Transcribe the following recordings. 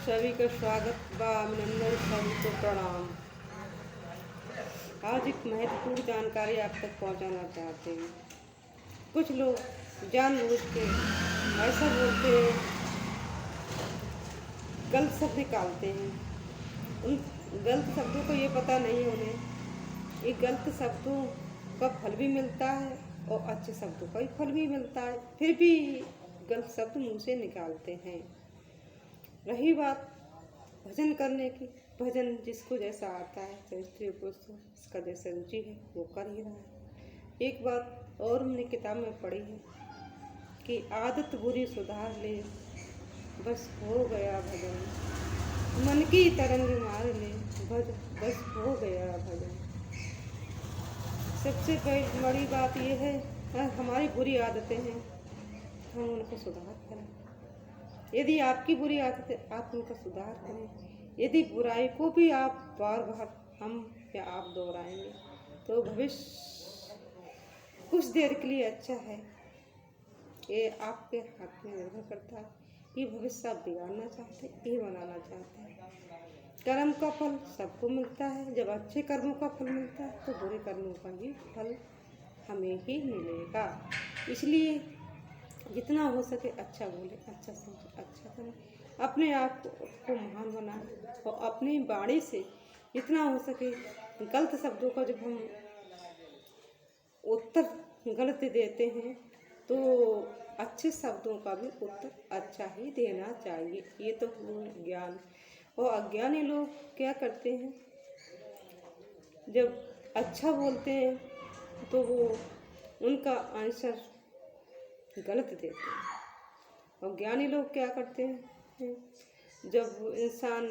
सभी का स्वागत व अभिनंदन, सभी को प्रणाम। आज एक महत्वपूर्ण जानकारी आप तक पहुंचाना चाहते हैं। कुछ लोग जानबूझ के ऐसा बोलते हैं, गलत शब्द निकालते हैं। उन गलत शब्दों को ये पता नहीं उन्हें ये गलत शब्दों का फल भी मिलता है और अच्छे शब्दों का भी फल भी मिलता है, फिर भी गलत शब्द मुंह से निकालते हैं। रही बात भजन करने की, भजन जिसको जैसा आता है, चाहे स्त्री पुरुष हो, इसका जैसा रुचि है वो कर ही रहा है। एक बात और हमने किताब में पढ़ी है कि आदत बुरी सुधार ले, बस हो गया भजन, मन की तरंग मार ले, बस हो गया भजन। सबसे बड़ी बात यह है, हमारी बुरी आदतें हैं, हम उनको सुधार करें। यदि आपकी बुरी आदत है, आप उनका सुधार करें। यदि बुराई को भी आप बार बार हम या आप दोहराएंगे तो भविष्य कुछ देर के लिए अच्छा है, ये आपके हाथ में निर्भर करता है कि भविष्य आप बिगाड़ना चाहते हैं ये बनाना चाहते हैं। कर्म का फल सबको मिलता है। जब अच्छे कर्मों का फल मिलता है तो बुरे कर्मों का भी फल हमें ही मिलेगा। इसलिए जितना हो सके अच्छा बोले, अच्छा समझे, अच्छा करें, अपने आप को महान बनाए और अपनी वाणी से जितना हो सके गलत शब्दों का जब हम उत्तर गलत देते हैं तो अच्छे शब्दों का भी उत्तर अच्छा ही देना चाहिए। ये तो ज्ञान। और अज्ञानी लोग क्या करते हैं, जब अच्छा बोलते हैं तो वो उनका आंसर गलत देते हैं। और ज्ञानी लोग क्या करते हैं, जब इंसान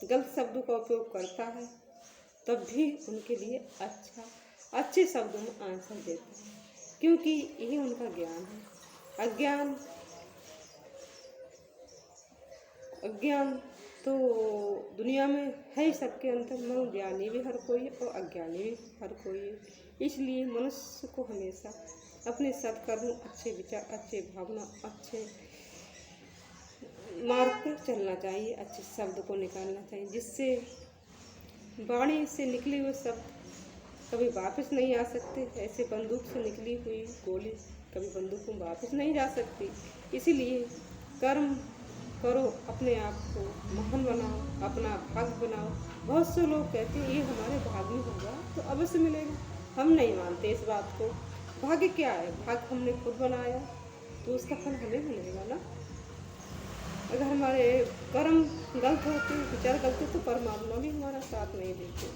गलत शब्दों का उपयोग करता है तब भी उनके लिए अच्छे शब्दों में आंसर देते हैं, क्योंकि यही उनका ज्ञान है। अज्ञान तो दुनिया में है ही सबके अंदर, मगर ज्ञानी भी हर कोई है और अज्ञानी भी हर कोई है। इसलिए मनुष्य को हमेशा अपने सत्कर्म, अच्छे विचार, अच्छे भावना, अच्छे मार्ग पर चलना चाहिए, अच्छे शब्द को निकालना चाहिए, जिससे वाणी से निकले हुए शब्द कभी वापस नहीं आ सकते। ऐसे बंदूक से निकली हुई गोली कभी बंदूक में वापस नहीं जा सकती। इसीलिए कर्म करो, अपने आप को महान बनाओ, अपना भाग बनाओ। बहुत से लोग कहते हैं ये हमारे भाग में होगा तो अवश्य मिलेगा। हम नहीं मानते इस बात को। भाग्य क्या है? भाग्य हमने खुद बनाया तो उसका फल हमें मिलेगा ना। अगर हमारे कर्म गलत होते, विचार गलत होते तो परमात्मा भी हमारा साथ नहीं देते।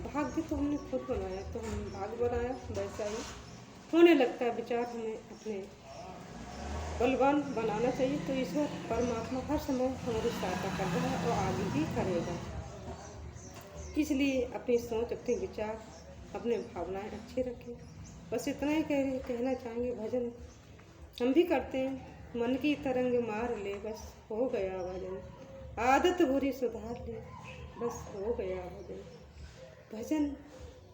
भाग्य तो हमने खुद बनाया, तो हम भाग्य बनाया वैसा ही होने लगता है। विचार हमें अपने बलवान बनाना चाहिए, तो ईश्वर परमात्मा हर समय हमारी सहायता कर रहा है और आगे भी करेगा। इसलिए अपनी सोच, अपने विचार, अपने भावनाएं अच्छी रखें। बस इतना ही कहना चाहेंगे। भजन हम भी करते हैं, मन की तरंग मार ले, बस हो गया भजन, आदत बुरी सुधार ले, बस हो गया भजन। भजन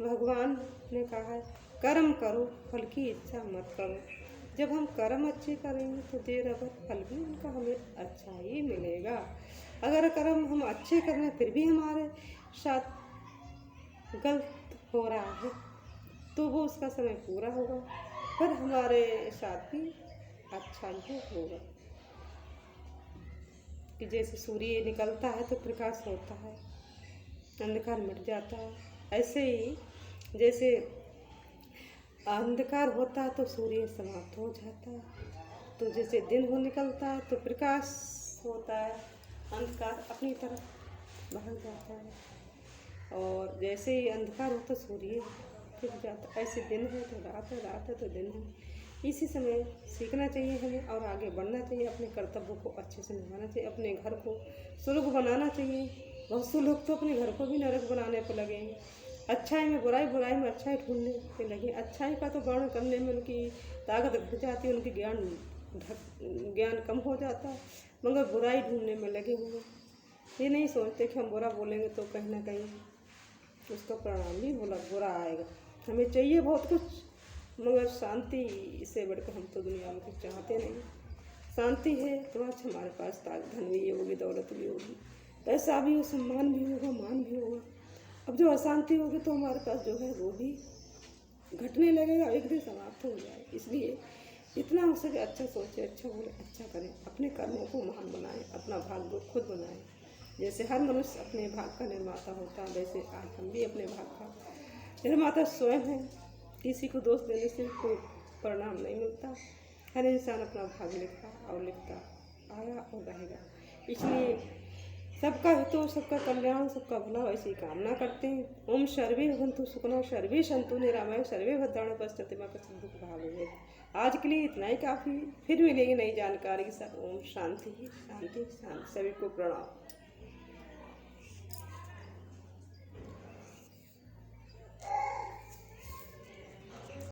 भगवान ने कहा है, कर्म करो फल की इच्छा मत करो। जब हम कर्म अच्छे करेंगे तो देर अगर फल भी उनका हमें अच्छा ही मिलेगा। अगर कर्म हम अच्छे कर रहे हैं फिर भी हमारे साथ गलत हो रहा है तो वो उसका समय पूरा होगा, पर हमारे साथ भी अच्छा ही होगा। कि जैसे सूर्य निकलता है तो प्रकाश होता है, अंधकार मिट जाता है। ऐसे ही जैसे अंधकार होता है तो सूर्य समाप्त हो जाता है, तो जैसे दिन हो निकलता है तो प्रकाश होता है, अंधकार अपनी तरफ भाग जाता है। और जैसे ही अंधकार हो तो सूर्य छिप जाता है। ऐसे दिन है तो रात है, रात है तो दिन है। इसी समय सीखना चाहिए हमें और आगे बढ़ना चाहिए। अपने कर्तव्यों को अच्छे से निभाना चाहिए, अपने घर को स्वर्ग बनाना चाहिए। बहुत से लोग तो अपने घर को भी नरक बनाने पर लगे हैं। अच्छाई में बुराई, बुराई में अच्छाई ढूंढने पे लगे। अच्छाई का तो वर्णन करने में उनकी ताकत घट जाती है, उनकी ज्ञान कम हो जाता है, मगर बुराई ढूंढने में लगे हुए। ये नहीं सोचते कि हम बुरा बोलेंगे तो कहीं ना कहीं उसका परिणाम भी बुरा आएगा। हमें चाहिए बहुत कुछ, मगर शांति से बढ़कर हम तो दुनिया में कुछ चाहते नहीं। शांति है तो आज हमारे पास धन भी होगी, दौलत भी होगी, पैसा भी हो, सम्मान भी होगा, मान भी होगा। अब जो अशांति होगी तो हमारे पास जो है वो भी घटने लगेगा, एक दिन समाप्त हो जाए। इसलिए जितना हो सके अच्छा सोचें, अच्छा बोले, अच्छा करें, अपने कर्मों को महान बनाएं, अपना भाग्य खुद बनाएं। जैसे हर मनुष्य अपने भाग का निर्माता होता है, वैसे आज हम भी अपने भाग का निर्माता स्वयं हैं। किसी को दोष देने से कोई परिणाम नहीं मिलता। हर इंसान अपना भाग लिखा और लिखता आया और रहेगा। इसलिए सबका हितो, सबका कल्याण, सबका भला ऐसी कामना करते हैं। ओम सर्वे भवन्तु सुखिनः, सर्वे सन्तु निरामयाः, सर्वे भद्राणि पश्यन्ति मा कश्चित् दुःखभाग्। आज के लिए इतना ही काफ़ी। फिर मिलेंगे नई जानकारी के साथ। ओम शांति शांति शांति। सभी को प्रणाम।